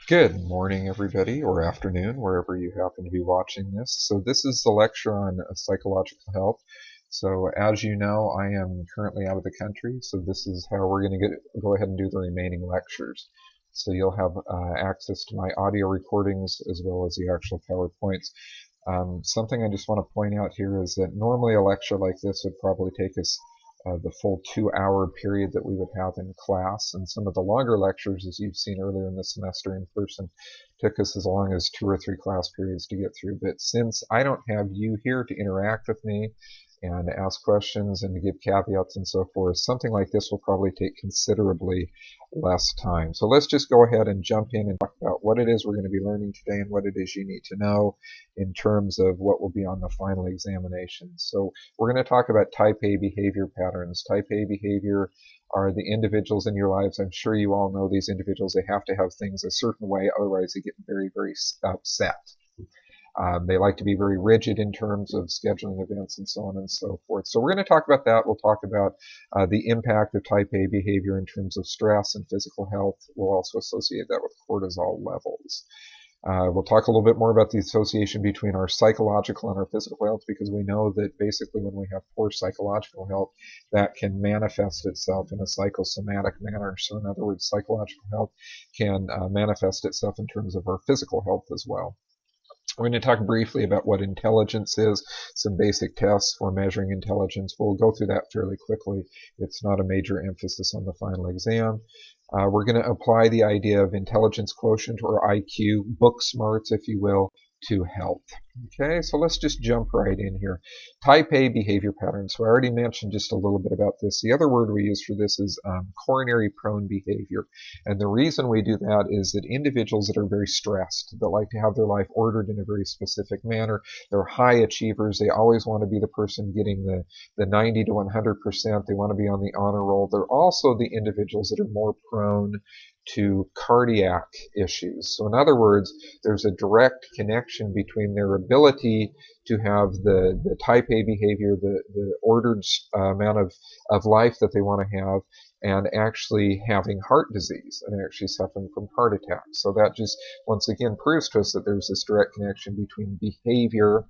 Good morning, everybody, or afternoon, wherever you happen to be watching this. So this is the lecture on psychological health. So as you know, I am currently out of the country, so this is how we're going to go ahead and do the remaining lectures. So you'll have access to my audio recordings as well as the actual PowerPoints. Something I just want to point out here is that normally a lecture like this would probably take us the full 2-hour period that we would have in class, and some of the longer lectures, as you've seen earlier in the semester in person, took us as long as 2 or 3 class periods to get through. But since I don't have you here to interact with me and ask questions and to give caveats and so forth, something like this will probably take considerably less time. So let's just go ahead and jump in and talk about what it is we're going to be learning today and what it is you need to know in terms of what will be on the final examination. So we're going to talk about type A behavior patterns. Type A behavior are the individuals in your lives. I'm sure you all know these individuals. They have to have things a certain way, otherwise they get very, very upset. They like to be very rigid in terms of scheduling events and so on and so forth. So we're going to talk about that. We'll talk about the impact of type A behavior in terms of stress and physical health. We'll also associate that with cortisol levels. We'll talk a little bit more about the association between our psychological and our physical health, because we know that basically when we have poor psychological health, that can manifest itself in a psychosomatic manner. So in other words, psychological health can manifest itself in terms of our physical health as well. We're going to talk briefly about what intelligence is, some basic tests for measuring intelligence. We'll go through that fairly quickly. It's not a major emphasis on the final exam. We're going to apply the idea of intelligence quotient, or IQ, book smarts, if you will, to health. Okay, so let's just jump right in here. Type A behavior patterns. So I already mentioned just a little bit about this. The other word we use for this is coronary prone behavior. And the reason we do that is that individuals that are very stressed, that like to have their life ordered in a very specific manner, they're high achievers. They always want to be the person getting the 90 to 100%. They want to be on the honor roll. They're also the individuals that are more prone to cardiac issues. So in other words, there's a direct connection between their ability to have the type A behavior, the ordered amount of life that they want to have, and actually having heart disease and actually suffering from heart attacks. So that just once again proves to us that there's this direct connection between behavior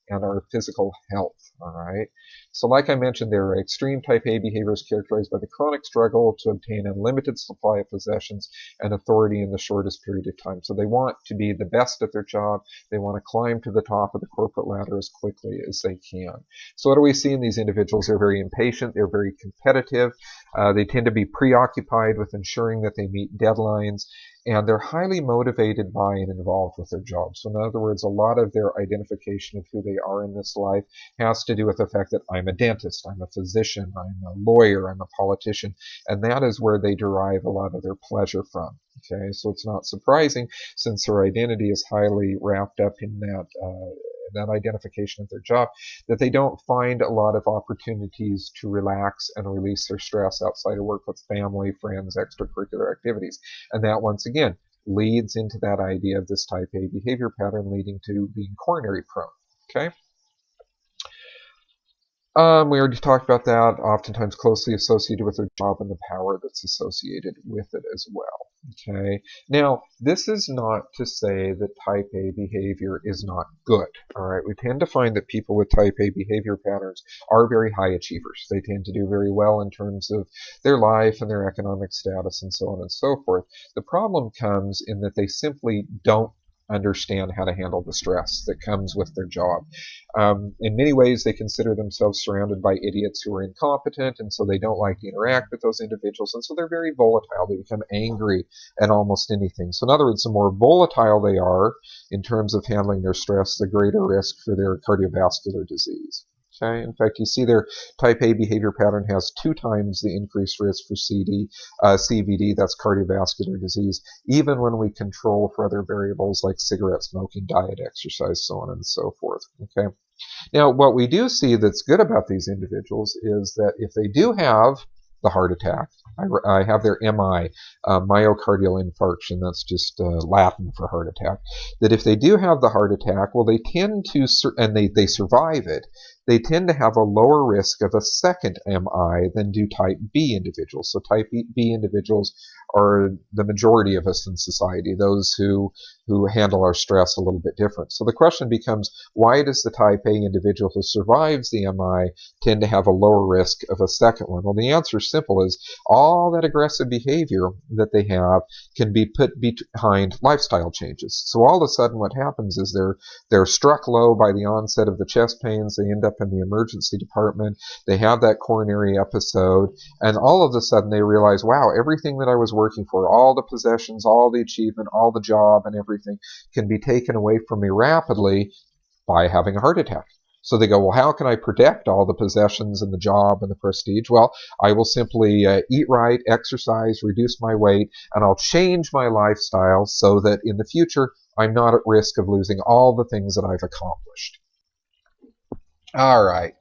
and our physical health. All right. So like I mentioned, there are extreme type A behaviors characterized by the chronic struggle to obtain unlimited supply of possessions and authority in the shortest period of time. So they want to be the best at their job. They want to climb to the top of the corporate ladder as quickly as they can. So what do we see in these individuals? They're very impatient. They're very competitive. They tend to be preoccupied with ensuring that they meet deadlines. And they're highly motivated by and involved with their job. So in other words, a lot of their identification of who they are in this life has to do with the fact that I'm a dentist, I'm a physician, I'm a lawyer, I'm a politician, and that is where they derive a lot of their pleasure from. Okay, so it's not surprising, since their identity is highly wrapped up in that identification of their job, that they don't find a lot of opportunities to relax and release their stress outside of work with family, friends, extracurricular activities. And that, once again, leads into that idea of this type A behavior pattern, leading to being coronary prone. Okay. We already talked about that, oftentimes closely associated with their job and the power that's associated with it as well. Okay. Now, this is not to say that type A behavior is not good. All right. We tend to find that people with type A behavior patterns are very high achievers. They tend to do very well in terms of their life and their economic status and so on and so forth. The problem comes in that they simply don't understand how to handle the stress that comes with their job. In many ways, they consider themselves surrounded by idiots who are incompetent, and so they don't like to interact with those individuals, and so they're very volatile. They become angry at almost anything. So in other words, the more volatile they are in terms of handling their stress, the greater risk for their cardiovascular disease. Okay. In fact, you see their type A behavior pattern has 2 times the increased risk for CVD, that's cardiovascular disease, even when we control for other variables like cigarette smoking, diet, exercise, so on and so forth. Okay. Now, what we do see that's good about these individuals is that if they do have the heart attack, I have their MI, myocardial infarction, that's just Latin for heart attack, that if they do have the heart attack, well, they tend to, and they survive it, they tend to have a lower risk of a second MI than do type B individuals. So type B individuals are the majority of us in society, those who handle our stress a little bit different. So the question becomes, why does the type A individual who survives the MI tend to have a lower risk of a second one? Well, the answer is simple, is all that aggressive behavior that they have can be put behind lifestyle changes. So all of a sudden what happens is they're struck low by the onset of the chest pains, they end up in the emergency department, they have that coronary episode, and all of a sudden they realize, wow, everything that I was working for, all the possessions, all the achievement, all the job and everything can be taken away from me rapidly by having a heart attack. So they go, well, how can I protect all the possessions and the job and the prestige? Well, I will simply eat right, exercise, reduce my weight, and I'll change my lifestyle so that in the future I'm not at risk of losing all the things that I've accomplished. All right.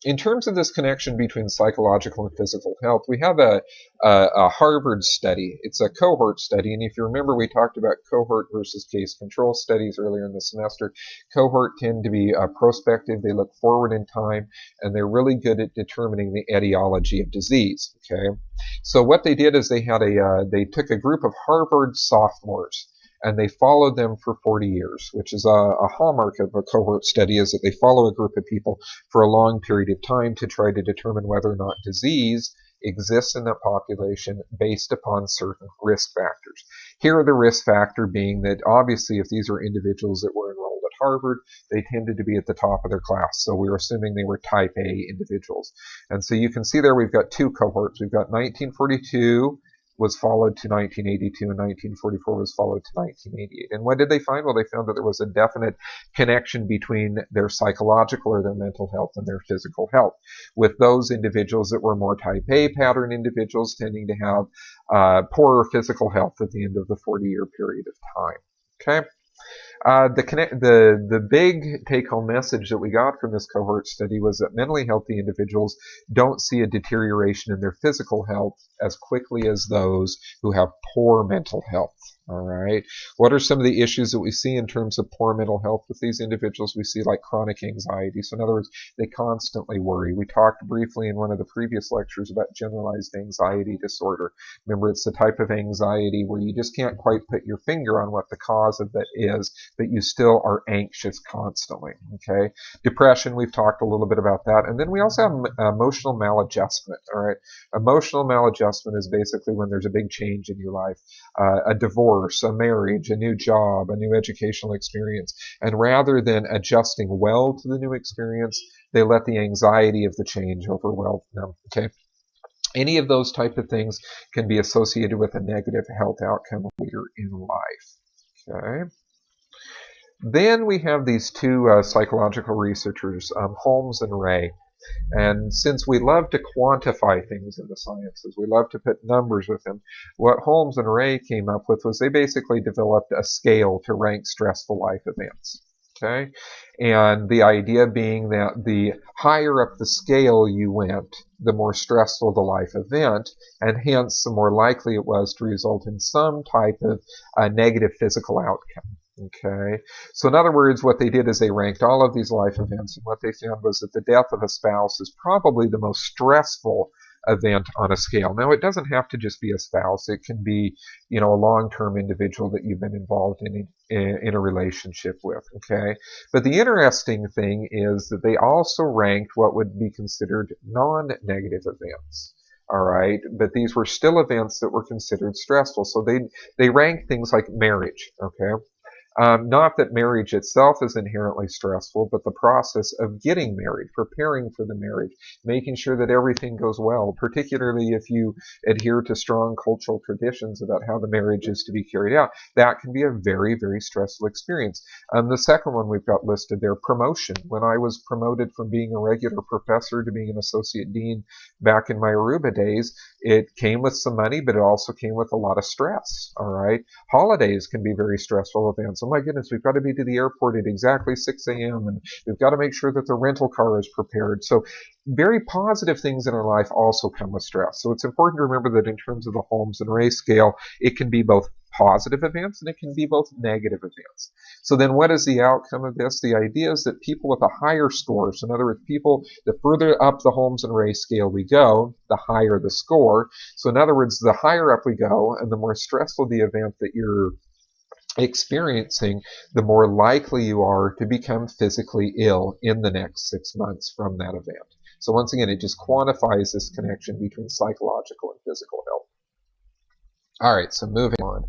In terms of this connection between psychological and physical health, we have a Harvard study. It's a cohort study, and if you remember, we talked about cohort versus case control studies earlier in the semester. Cohort tend to be prospective. They look forward in time, and they're really good at determining the etiology of disease. Okay, so what they did is they took a group of Harvard sophomores, and they followed them for 40 years, which is a hallmark of a cohort study, is that they follow a group of people for a long period of time to try to determine whether or not disease exists in that population based upon certain risk factors. Here, the risk factor being that obviously if these are individuals that were enrolled at Harvard, they tended to be at the top of their class. So we were assuming they were type A individuals. And so you can see there we've got two cohorts. We've got 1942 was followed to 1982, and 1944 was followed to 1988. And what did they find? Well, they found that there was a definite connection between their psychological or their mental health and their physical health, with those individuals that were more type A pattern individuals tending to have poorer physical health at the end of the 40-year period of time. Okay. The big take-home message that we got from this cohort study was that mentally healthy individuals don't see a deterioration in their physical health as quickly as those who have poor mental health. All right. What are some of the issues that we see in terms of poor mental health with these individuals? We see like chronic anxiety. So in other words, they constantly worry. We talked briefly in one of the previous lectures about generalized anxiety disorder. Remember, it's the type of anxiety where you just can't quite put your finger on what the cause of it is, but you still are anxious constantly. Okay. Depression, we've talked a little bit about that. And then we also have emotional maladjustment. All right. Emotional maladjustment is basically when there's a big change in your life, a divorce, a marriage, a new job, a new educational experience. And rather than adjusting well to the new experience, they let the anxiety of the change overwhelm them. Okay. Any of those type of things can be associated with a negative health outcome later in life. Okay. Then we have these two psychological researchers, Holmes and Ray. And since we love to quantify things in the sciences, we love to put numbers with them, what Holmes and Ray came up with was they basically developed a scale to rank stressful life events. Okay? And the idea being that the higher up the scale you went, the more stressful the life event, and hence the more likely it was to result in some type of negative physical outcome. Okay, so in other words, what they did is they ranked all of these life events, and what they found was that the death of a spouse is probably the most stressful event on a scale. Now, it doesn't have to just be a spouse. It can be, a long-term individual that you've been involved in a relationship with, okay? But the interesting thing is that they also ranked what would be considered non-negative events. All right, but these were still events that were considered stressful. So they ranked things like marriage, okay? Not that marriage itself is inherently stressful, but the process of getting married, preparing for the marriage, making sure that everything goes well, particularly if you adhere to strong cultural traditions about how the marriage is to be carried out, that can be a very, very stressful experience. The second one we've got listed there, promotion. When I was promoted from being a regular professor to being an associate dean back in my Aruba days, it came with some money, but it also came with a lot of stress, all right? Holidays can be very stressful events. Oh my goodness, we've got to be to the airport at exactly 6 a.m. and we've got to make sure that the rental car is prepared. So very positive things in our life also come with stress. So it's important to remember that in terms of the Holmes and Ray scale, it can be both positive events and it can be both negative events. So then what is the outcome of this? The idea is that people with a higher score, so in other words, people, the further up the Holmes and Ray scale we go, the higher the score. So in other words, the higher up we go and the more stressful the event that you're experiencing, the more likely you are to become physically ill in the next 6 months from that event. So once again, it just quantifies this connection between psychological and physical health. All right, so moving on.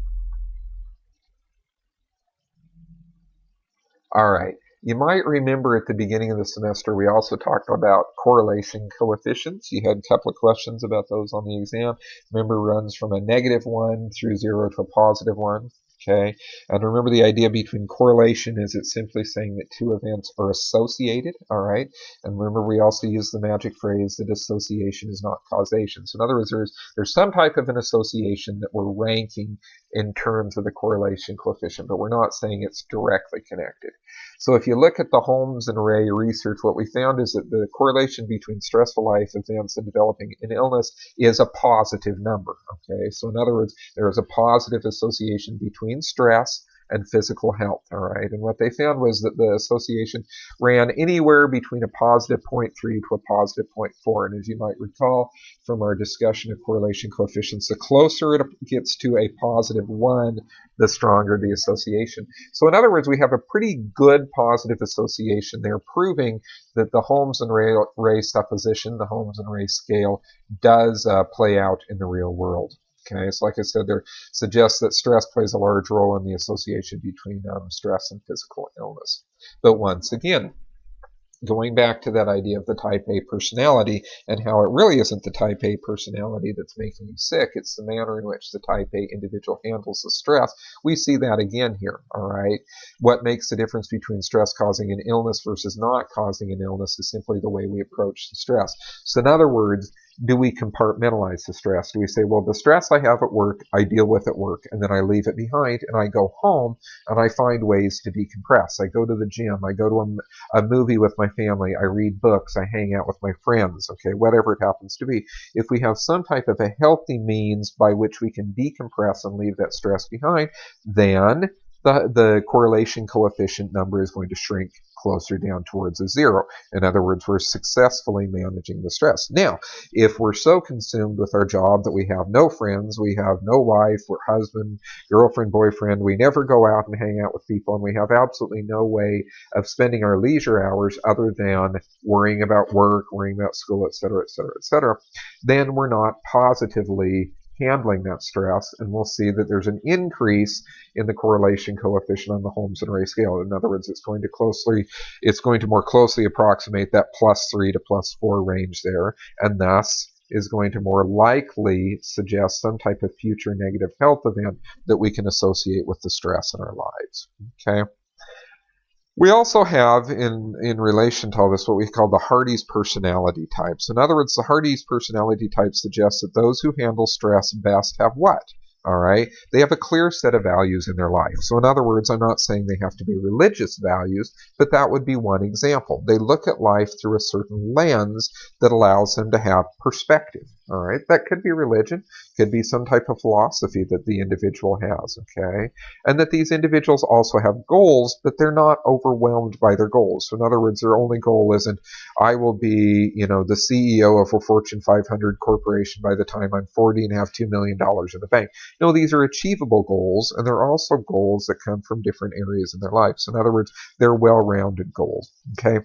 All right, you might remember at the beginning of the semester we also talked about correlation coefficients. You had a couple of questions about those on the exam. Remember, runs from a -1 through 0 to a +1. Okay, and remember the idea between correlation is it's simply saying that two events are associated, all right? And remember we also use the magic phrase that association is not causation. So in other words, there's some type of an association that we're ranking in terms of the correlation coefficient, but we're not saying it's directly connected. So if you look at the Holmes and Ray research, what we found is that the correlation between stressful life events and developing an illness is a positive number, okay? So in other words, there is a positive association between stress and physical health, all right? And what they found was that the association ran anywhere between a positive 0.3 to a positive 0.4. And as you might recall from our discussion of correlation coefficients, the closer it gets to a +1, the stronger the association. So in other words, we have a pretty good positive association there, proving that the Holmes and Ray supposition, the Holmes and Ray scale, does play out in the real world. Okay, so like I said, there suggests that stress plays a large role in the association between stress and physical illness. But once again, going back to that idea of the type A personality and how it really isn't the type A personality that's making you sick, it's the manner in which the type A individual handles the stress. We see that again here, all right? What makes the difference between stress causing an illness versus not causing an illness is simply the way we approach the stress. So in other words, do we compartmentalize the stress? Do we say, well, the stress I have at work, I deal with at work, and then I leave it behind, and I go home, and I find ways to decompress. I go to the gym, I go to a movie with my family, I read books, I hang out with my friends, okay, whatever it happens to be. If we have some type of a healthy means by which we can decompress and leave that stress behind, then the correlation coefficient number is going to shrink closer down towards a 0. In other words, we're successfully managing the stress. Now, if we're so consumed with our job that we have no friends, we have no wife or husband, girlfriend, boyfriend, we never go out and hang out with people, and we have absolutely no way of spending our leisure hours other than worrying about work, worrying about school, etc., etc., etc., then we're not positively handling that stress, and we'll see that there's an increase in the correlation coefficient on the Holmes and Ray scale. In other words, it's going to more closely approximate that +3 to +4 range there, and thus is going to more likely suggest some type of future negative health event that we can associate with the stress in our lives. Okay. We also have, in relation to all this, what we call the Hardy's personality types. In other words, the Hardy's personality type suggests that those who handle stress best have what? All right, they have a clear set of values in their life. So in other words, I'm not saying they have to be religious values, but that would be one example. They look at life through a certain lens that allows them to have perspective. All right, that could be religion, could be some type of philosophy that the individual has, okay? And that these individuals also have goals, but they're not overwhelmed by their goals. So in other words, their only goal isn't, I will be, the CEO of a Fortune 500 corporation by the time I'm 40 and have $2 million in the bank. No, these are achievable goals, and they're also goals that come from different areas in their life. So in other words, they're well-rounded goals, okay?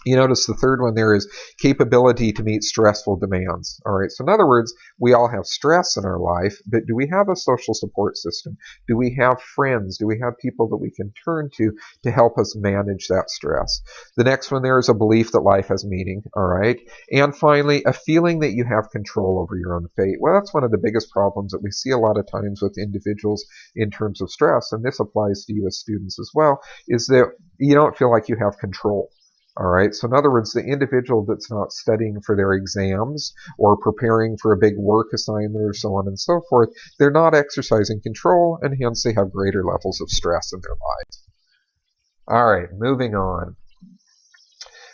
You notice the third one there is capability to meet stressful demands. All right, so in other words, we all have stress in our life, but do we have a social support system? Do we have friends? Do we have people that we can turn to help us manage that stress? The next one there is a belief that life has meaning. All right, and finally, a feeling that you have control over your own fate. Well, that's one of the biggest problems that we see a lot of times with individuals in terms of stress, and this applies to you as students as well, is that you don't feel like you have control. All right, so in other words, the individual that's not studying for their exams or preparing for a big work assignment or so on and so forth, they're not exercising control, and hence they have greater levels of stress in their lives. All right, moving on.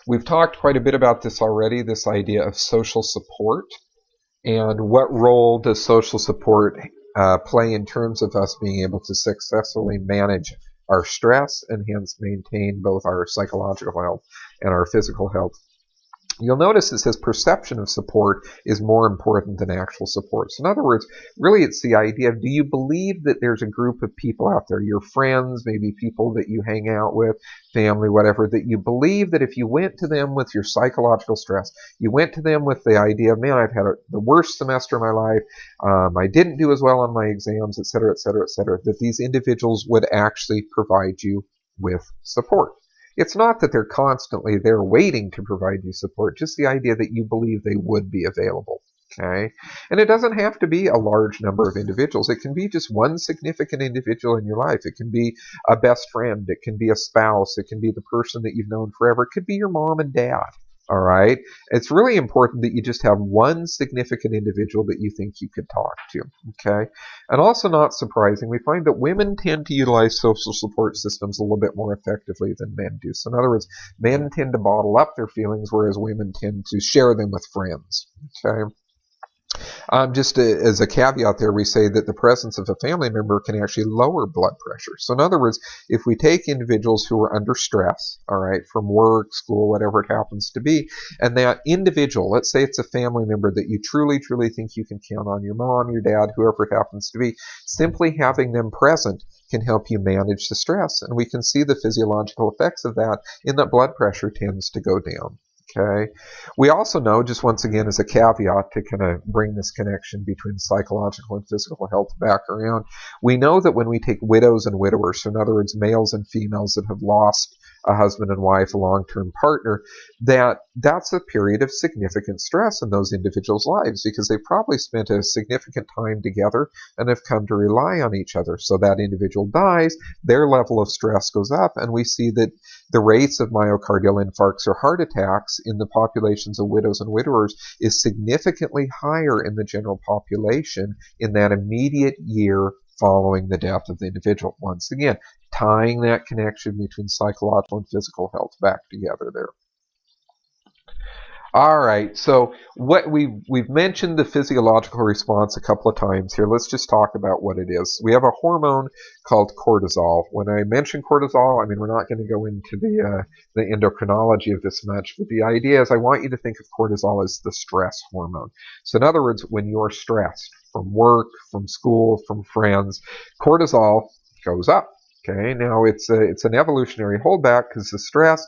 We've talked quite a bit about this already, this idea of social support, and what role does social support play in terms of us being able to successfully manage our stress and hence maintain both our psychological health and our physical health. You'll notice it says perception of support is more important than actual support. So in other words, really it's the idea of, do you believe that there's a group of people out there, your friends, maybe people that you hang out with, family, whatever, that you believe that if you went to them with your psychological stress, you went to them with the idea of, man, I've had the worst semester of my life, I didn't do as well on my exams, et cetera, et cetera, et cetera, that these individuals would actually provide you with support. It's not that they're constantly there waiting to provide you support, just the idea that you believe they would be available. Okay? And it doesn't have to be a large number of individuals. It can be just one significant individual in your life. It can be a best friend. It can be a spouse. It can be the person that you've known forever. It could be your mom and dad. All right? It's really important that you just have one significant individual that you think you could talk to. Okay? And also, not surprising, we find that women tend to utilize social support systems a little bit more effectively than men do. So in other words, men tend to bottle up their feelings, whereas women tend to share them with friends. Okay? Just as a caveat there, we say that the presence of a family member can actually lower blood pressure. So in other words, if we take individuals who are under stress, all right, from work, school, whatever it happens to be, and that individual, let's say it's a family member that you truly, truly think you can count on, your mom, your dad, whoever it happens to be, simply having them present can help you manage the stress. And we can see the physiological effects of that in that blood pressure tends to go down. Okay. We also know, just once again as a caveat to kind of bring this connection between psychological and physical health back around, we know that when we take widows and widowers, so in other words, males and females that have lost a husband and wife, a long-term partner, that's a period of significant stress in those individuals' lives because they probably spent a significant time together and have come to rely on each other. So that individual dies, their level of stress goes up, and we see that the rates of myocardial infarcts or heart attacks in the populations of widows and widowers is significantly higher in the general population in that immediate year following the death of the individual. Once again, tying that connection between psychological and physical health back together there. All right, so what we've mentioned the physiological response a couple of times here. Let's just talk about what it is. We have a hormone called cortisol. When I mention cortisol, I mean, we're not going to go into the endocrinology of this much, but the idea is I want you to think of cortisol as the stress hormone. So in other words, when you're stressed from work, from school, from friends, cortisol goes up. Okay, now it's an evolutionary holdback because the stress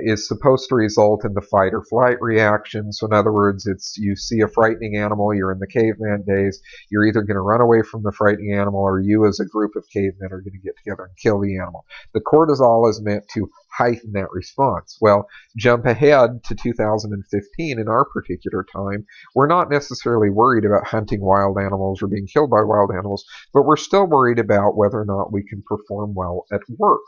is supposed to result in the fight or flight reaction. So in other words, you see a frightening animal, you're in the caveman days, you're either going to run away from the frightening animal or you as a group of cavemen are going to get together and kill the animal. The cortisol is meant to heighten that response. Well, jump ahead to 2015 in our particular time, we're not necessarily worried about hunting wild animals or being killed by wild animals, but we're still worried about whether or not we can perform well at work,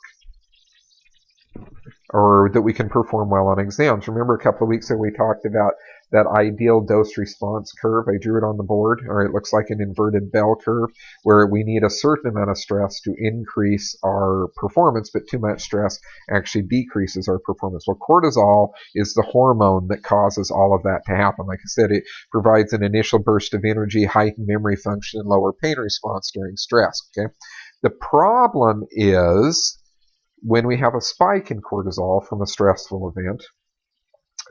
or that we can perform well on exams. Remember a couple of weeks ago we talked about that ideal dose response curve. I drew it on the board, or it looks like an inverted bell curve, where we need a certain amount of stress to increase our performance, but too much stress actually decreases our performance. Well, cortisol is the hormone that causes all of that to happen. Like I said, it provides an initial burst of energy, heightened memory function, and lower pain response during stress. Okay? The problem is when we have a spike in cortisol from a stressful event,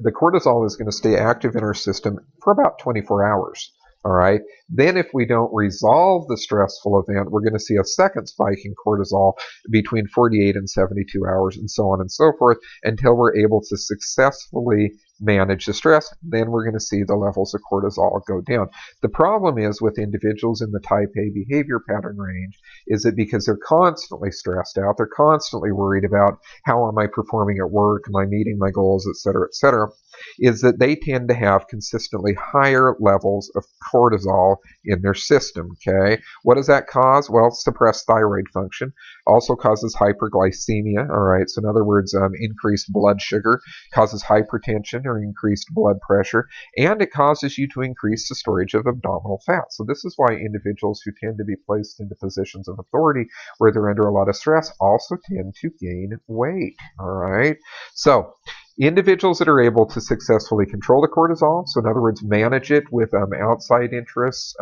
the cortisol is going to stay active in our system for about 24 hours. All right. Then if we don't resolve the stressful event, we're going to see a second spike in cortisol between 48 and 72 hours and so on and so forth until we're able to successfully manage the stress. Then we're going to see the levels of cortisol go down. The problem is with individuals in the type A behavior pattern range is that because they're constantly stressed out, they're constantly worried about how am I performing at work, am I meeting my goals, et cetera, is that they tend to have consistently higher levels of cortisol in their system. Okay, what does that cause? Well, suppressed thyroid function, also causes hyperglycemia. All right, so in other words, increased blood sugar, causes hypertension or increased blood pressure, and it causes you to increase the storage of abdominal fat. So this is why individuals who tend to be placed into positions of authority where they're under a lot of stress also tend to gain weight. All right, so individuals that are able to successfully control the cortisol, so in other words, manage it with outside interests,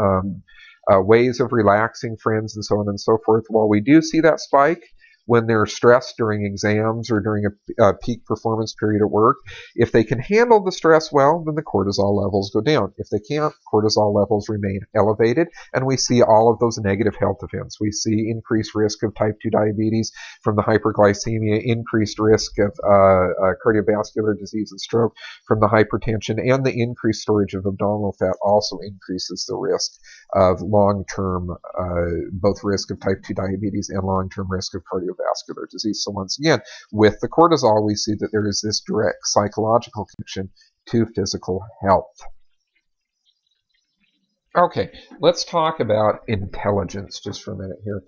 ways of relaxing friends, and so on and so forth. While we do see that spike when they're stressed during exams or during a peak performance period at work, if they can handle the stress well, then the cortisol levels go down. If they can't, cortisol levels remain elevated, and we see all of those negative health events. We see increased risk of type 2 diabetes from the hyperglycemia, increased risk of cardiovascular disease and stroke from the hypertension, and the increased storage of abdominal fat also increases the risk of long-term, both risk of type 2 diabetes and long-term risk of cardiovascular disease. So once again, with the cortisol, we see that there is this direct psychological connection to physical health. Okay, let's talk about intelligence just for a minute here.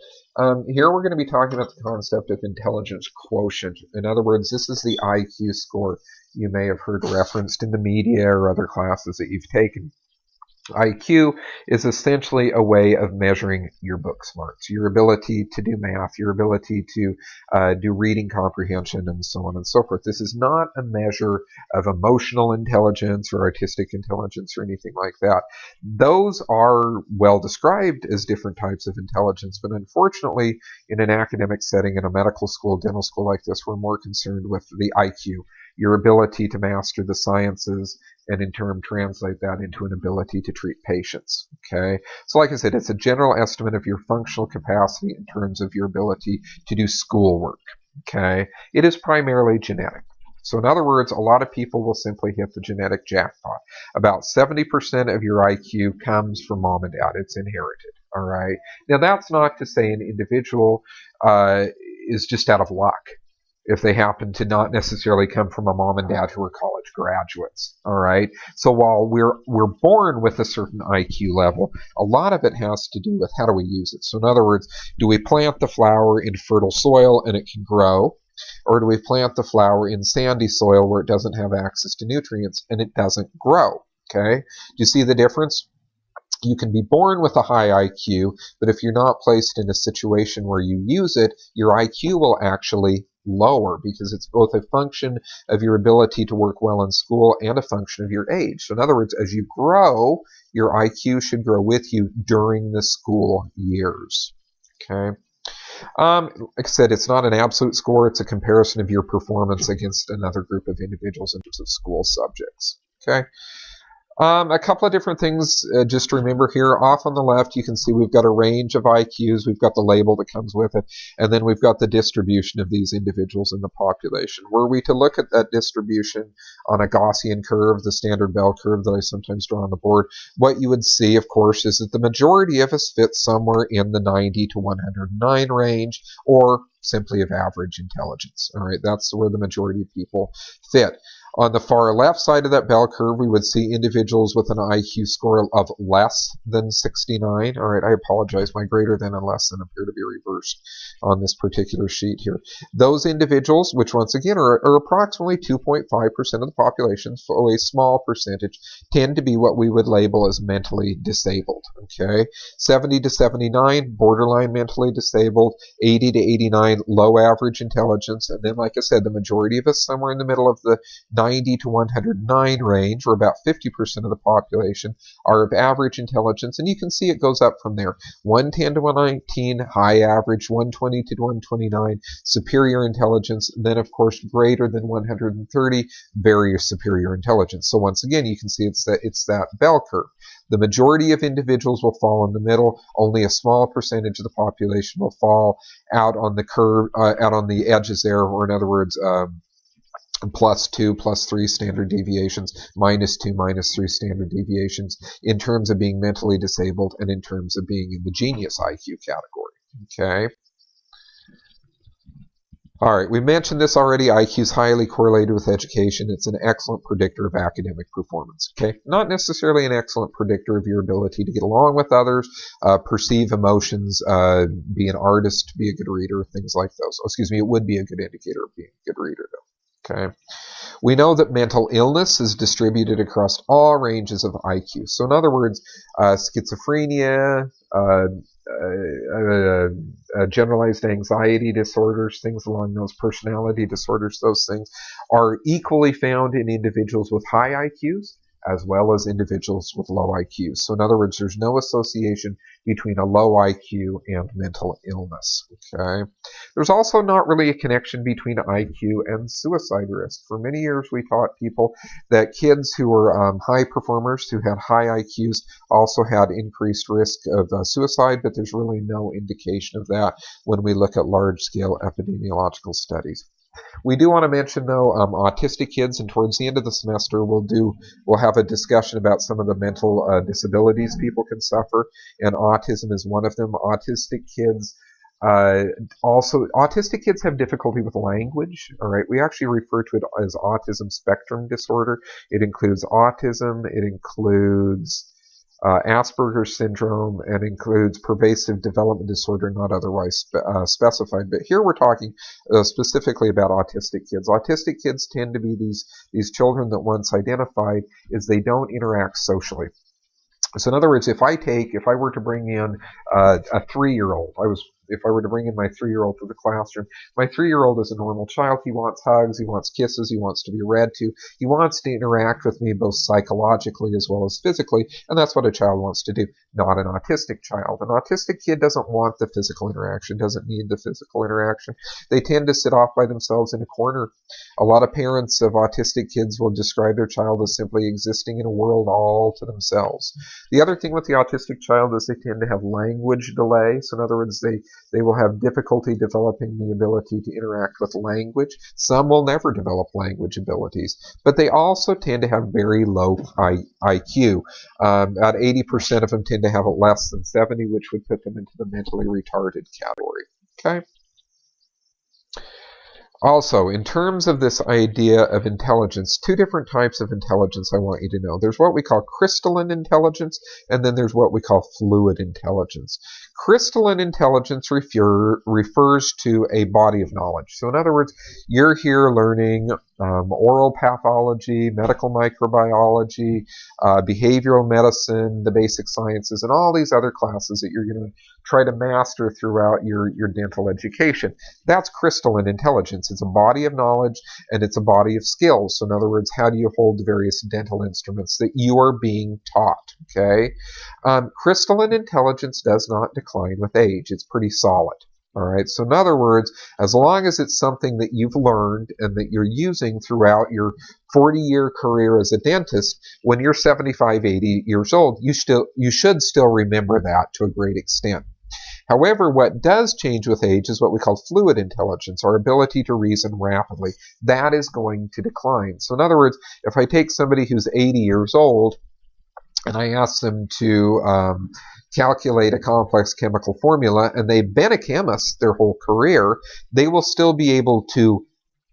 Here we're going to be talking about the concept of intelligence quotient. In other words, this is the IQ score you may have heard referenced in the media or other classes that you've taken. IQ is essentially a way of measuring your book smarts, your ability to do math, your ability to do reading comprehension, and so on and so forth. This is not a measure of emotional intelligence or artistic intelligence or anything like that. Those are well described as different types of intelligence, but unfortunately, in an academic setting, in a medical school, dental school like this, we're more concerned with the IQ, your ability to master the sciences, and in turn translate that into an ability to treat patients. Okay, so like I said, it's a general estimate of your functional capacity in terms of your ability to do schoolwork. Okay, it is primarily genetic. So in other words, a lot of people will simply hit the genetic jackpot. About 70% of your IQ comes from mom and dad. It's inherited. All right. Now that's not to say an individual is just out of luck if they happen to not necessarily come from a mom and dad who are college graduates. All right. So while we're born with a certain IQ level, a lot of it has to do with how do we use it. So in other words, do we plant the flower in fertile soil and it can grow? Or do we plant the flower in sandy soil where it doesn't have access to nutrients and it doesn't grow? Okay. Do you see the difference? You can be born with a high IQ, but if you're not placed in a situation where you use it, your IQ will actually lower because it's both a function of your ability to work well in school and a function of your age. So in other words, as you grow, your IQ should grow with you during the school years. Okay. Like I said, it's not an absolute score. It's a comparison of your performance against another group of individuals in terms of school subjects. Okay. A couple of different things just to remember here. Off on the left, you can see we've got a range of IQs. We've got the label that comes with it, and then we've got the distribution of these individuals in the population. Were we to look at that distribution on a Gaussian curve, the standard bell curve that I sometimes draw on the board, what you would see, of course, is that the majority of us fit somewhere in the 90 to 109 range, or simply of average intelligence. All right, that's where the majority of people fit. On the far left side of that bell curve, we would see individuals with an IQ score of less than 69. All right, I apologize. My greater than and less than appear to be reversed on this particular sheet here. Those individuals, which once again are approximately 2.5% of the population, so a small percentage, tend to be what we would label as mentally disabled. Okay, 70 to 79, borderline mentally disabled, 80 to 89, low average intelligence, and then, like I said, the majority of us somewhere in the middle of the 90 to 109 range, or about 50% of the population, are of average intelligence, and you can see it goes up from there. 110 to 119, high average, 120 to 129, superior intelligence, and then of course greater than 130, very superior intelligence. So once again, you can see it's that bell curve. The majority of individuals will fall in the middle. Only a small percentage of the population will fall out on the curve, out on the edges there, or in other words, +2, +3 standard deviations, -2, -3 standard deviations in terms of being mentally disabled and in terms of being in the genius IQ category. Okay. All right, we mentioned this already. IQ is highly correlated with education. It's an excellent predictor of academic performance. Okay, not necessarily an excellent predictor of your ability to get along with others, perceive emotions, be an artist, be a good reader, things like those. Oh, excuse me, it would be a good indicator of being a good reader, though. Okay. We know that mental illness is distributed across all ranges of IQ. So in other words, schizophrenia, generalized anxiety disorders, things along those personality disorders, those things are equally found in individuals with high IQs as well as individuals with low IQs. So in other words, there's no association between a low IQ and mental illness. Okay. There's also not really a connection between IQ and suicide risk. For many years, we taught people that kids who were high performers, who had high IQs, also had increased risk of suicide, but there's really no indication of that when we look at large-scale epidemiological studies. We do want to mention, though, autistic kids, and towards the end of the semester, we'll have a discussion about some of the mental disabilities people can suffer, and autism is one of them. Autistic kids have difficulty with language. All right, we actually refer to it as autism spectrum disorder. It includes autism. It includes Asperger's syndrome, and includes pervasive development disorder not otherwise specified. But here we're talking specifically about autistic kids. Autistic kids tend to be these children that once identified is they don't interact socially. So in other words, if I were to bring in a 3-year-old, if I were to bring in my 3-year-old to the classroom, my 3-year-old is a normal child. He wants hugs, he wants kisses, he wants to be read to, he wants to interact with me both psychologically as well as physically, and that's what a child wants to do, not an autistic child. An autistic kid doesn't want the physical interaction, doesn't need the physical interaction. They tend to sit off by themselves in a corner. A lot of parents of autistic kids will describe their child as simply existing in a world all to themselves. The other thing with the autistic child is they tend to have language delay. So in other words, they will have difficulty developing the ability to interact with language. Some will never develop language abilities, but they also tend to have very low IQ. About 80% of them tend to have less than 70, which would put them into the mentally retarded category. Okay. Also, in terms of this idea of intelligence, 2 different types of intelligence I want you to know. There's what we call crystalline intelligence, and then there's what we call fluid intelligence. Crystalline intelligence refers to a body of knowledge. So in other words, you're here learning oral pathology, medical microbiology, behavioral medicine, the basic sciences, and all these other classes that you're going to try to master throughout your dental education. That's crystalline intelligence. It's a body of knowledge and it's a body of skills. So in other words, how do you hold the various dental instruments that you are being taught? Okay. Crystalline intelligence does not decline with age. It's pretty solid. All right. So in other words, as long as it's something that you've learned and that you're using throughout your 40-year career as a dentist, when you're 75, 80 years old, you should still remember that to a great extent. However, what does change with age is what we call fluid intelligence, our ability to reason rapidly. That is going to decline. So in other words, if I take somebody who's 80 years old and I ask them to calculate a complex chemical formula, and they've been a chemist their whole career, they will still be able to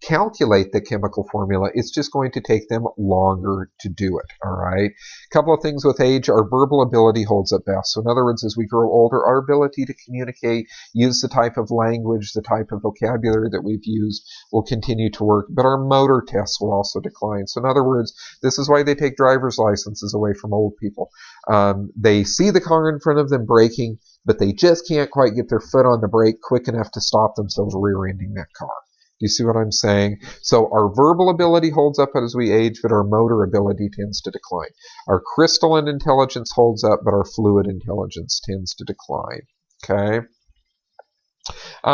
calculate the chemical formula. It's just going to take them longer to do it. All right. A couple of things with age: our verbal ability holds up best. So in other words, as we grow older, our ability to communicate, use the type of language, the type of vocabulary that we've used will continue to work, but our motor tests will also decline. So in other words, this is why they take driver's licenses away from old people. They see the car in front of them braking, but they just can't quite get their foot on the brake quick enough to stop themselves rear-ending that car. You see what I'm saying? So our verbal ability holds up as we age, but our motor ability tends to decline. Our crystalline intelligence holds up, but our fluid intelligence tends to decline. Okay?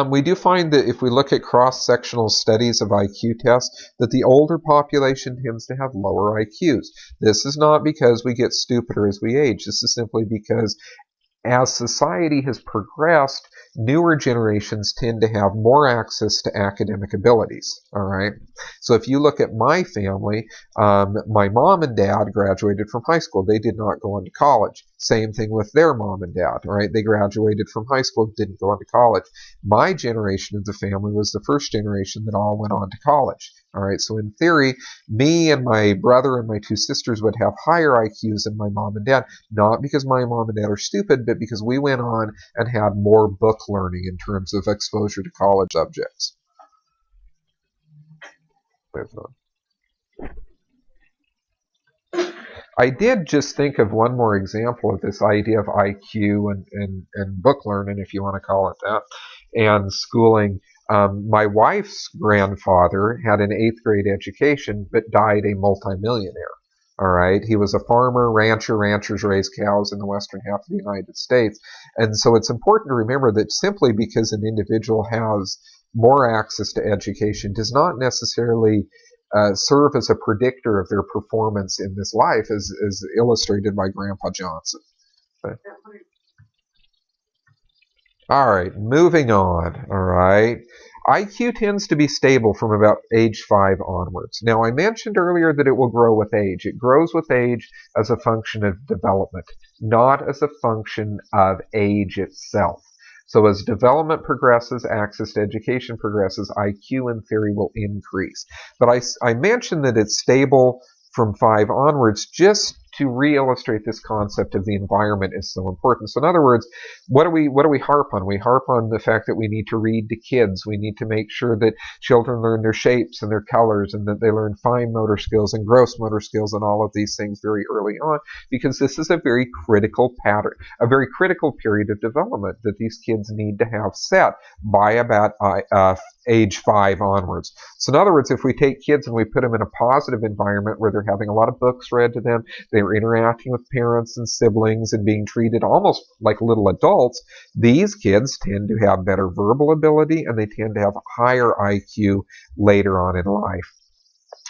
We do find that if we look at cross-sectional studies of IQ tests, that the older population tends to have lower IQs. This is not because we get stupider as we age. This is simply because as society has progressed, newer generations tend to have more access to academic abilities. All right. So if you look at my family, my mom and dad graduated from high school. They did not go on to college. Same thing with their mom and dad. All right. They graduated from high school, didn't go on to college. My generation of the family was the first generation that all went on to college. All right. So in theory, me and my brother and my 2 sisters would have higher IQs than my mom and dad, not because my mom and dad are stupid, but because we went on and had more book learning in terms of exposure to college subjects. I did just think of one more example of this idea of IQ and book learning, if you want to call it that, and schooling. My wife's grandfather had an 8th grade education, but died a multimillionaire. All right. He was a farmer, rancher. Ranchers raise cows in the western half of the United States. And so it's important to remember that simply because an individual has more access to education does not necessarily serve as a predictor of their performance in this life, as illustrated by Grandpa Johnson. Okay. All right, moving on. All right. IQ tends to be stable from about age 5 onwards. Now, I mentioned earlier that it will grow with age. It grows with age as a function of development, not as a function of age itself. So as development progresses, access to education progresses, IQ in theory will increase. But I mentioned that it's stable from 5 onwards just to re-illustrate this concept of the environment is so important. So in other words, what do we harp on? We harp on the fact that we need to read to kids. We need to make sure that children learn their shapes and their colors, and that they learn fine motor skills and gross motor skills and all of these things very early on, because this is a very critical pattern, a very critical period of development that these kids need to have set by about age 5 onwards. So in other words, if we take kids and we put them in a positive environment where they're having a lot of books read to them, they're interacting with parents and siblings and being treated almost like little adults, these kids tend to have better verbal ability and they tend to have higher IQ later on in life.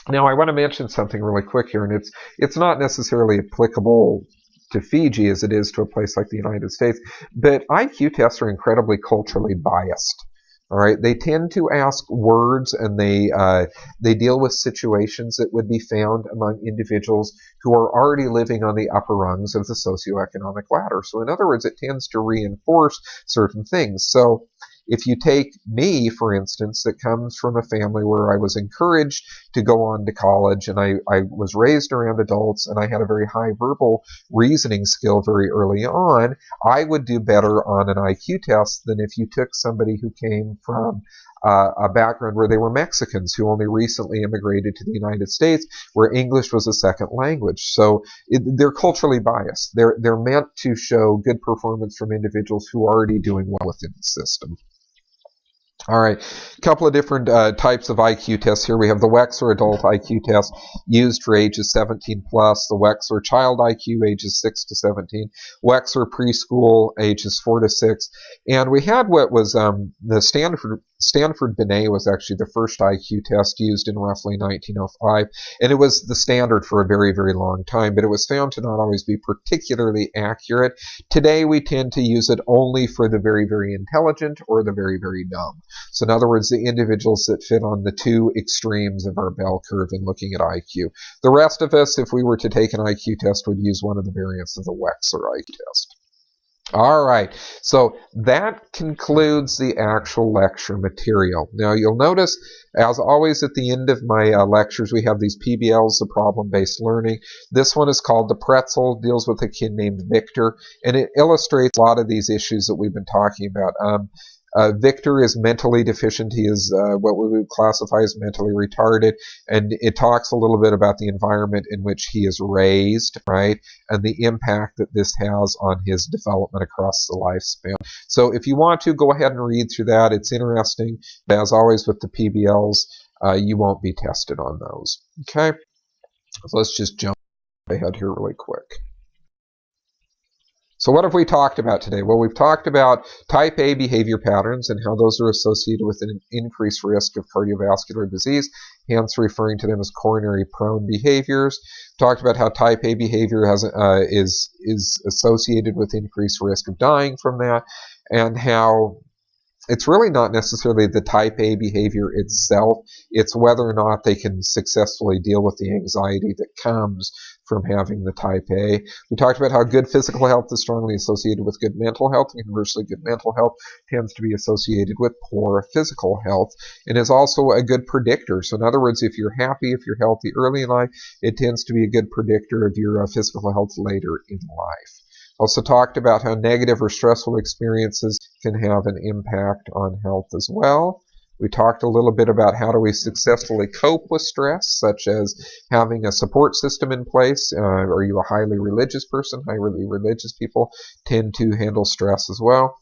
Now, I want to mention something really quick here, and it's not necessarily applicable to Fiji as it is to a place like the United States, but IQ tests are incredibly culturally biased. All right, they tend to ask words, and they deal with situations that would be found among individuals who are already living on the upper rungs of the socioeconomic ladder. So in other words, it tends to reinforce certain things. So if you take me, for instance, that comes from a family where I was encouraged to go on to college, and I was raised around adults, and I had a very high verbal reasoning skill very early on, I would do better on an IQ test than if you took somebody who came from a background where they were Mexicans who only recently immigrated to the United States, where English was a second language. So they're culturally biased. They're meant to show good performance from individuals who are already doing well within the system. All right, a couple of different types of IQ tests here. We have the Wechsler adult IQ test used for ages 17 plus, the Wechsler child IQ ages 6 to 17, Wechsler preschool ages 4 to 6, and we had what was the Stanford Binet was actually the first IQ test used in roughly 1905, and it was the standard for a very, very long time, but it was found to not always be particularly accurate. Today we tend to use it only for the very, very intelligent or the very, very dumb. So in other words, the individuals that fit on the two extremes of our bell curve in looking at IQ. The rest of us, if we were to take an IQ test, would use one of the variants of the Wechsler IQ test. All right, so that concludes the actual lecture material. Now you'll notice, as always at the end of my lectures, we have these PBLs, the problem-based learning. This one is called the Pretzel, deals with a kid named Victor, and it illustrates a lot of these issues that we've been talking about. Victor is mentally deficient. He is what we would classify as mentally retarded, and it talks a little bit about the environment in which he is raised, right, and the impact that this has on his development across the lifespan. So if you want to, go ahead and read through that. It's interesting. As always with the PBLs, you won't be tested on those. Okay, so let's just jump ahead here really quick. So what have we talked about today? Well, we've talked about type A behavior patterns and how those are associated with an increased risk of cardiovascular disease, hence referring to them as coronary-prone behaviors. Talked about how type A behavior is associated with increased risk of dying from that, and how it's really not necessarily the type A behavior itself, it's whether or not they can successfully deal with the anxiety that comes from having the type A. We talked about how good physical health is strongly associated with good mental health, and conversely, good mental health tends to be associated with poor physical health, and is also a good predictor. So in other words, if you're happy, if you're healthy early in life, it tends to be a good predictor of your physical health later in life. Also talked about how negative or stressful experiences can have an impact on health as well. We talked a little bit about how do we successfully cope with stress, such as having a support system in place. Are you a highly religious person? Highly religious people tend to handle stress as well.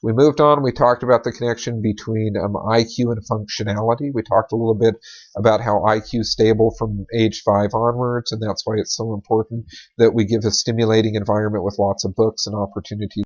We moved on. We talked about the connection between IQ and functionality. We talked a little bit about how IQ is stable from age 5 onwards, and that's why it's so important that we give a stimulating environment with lots of books and opportunities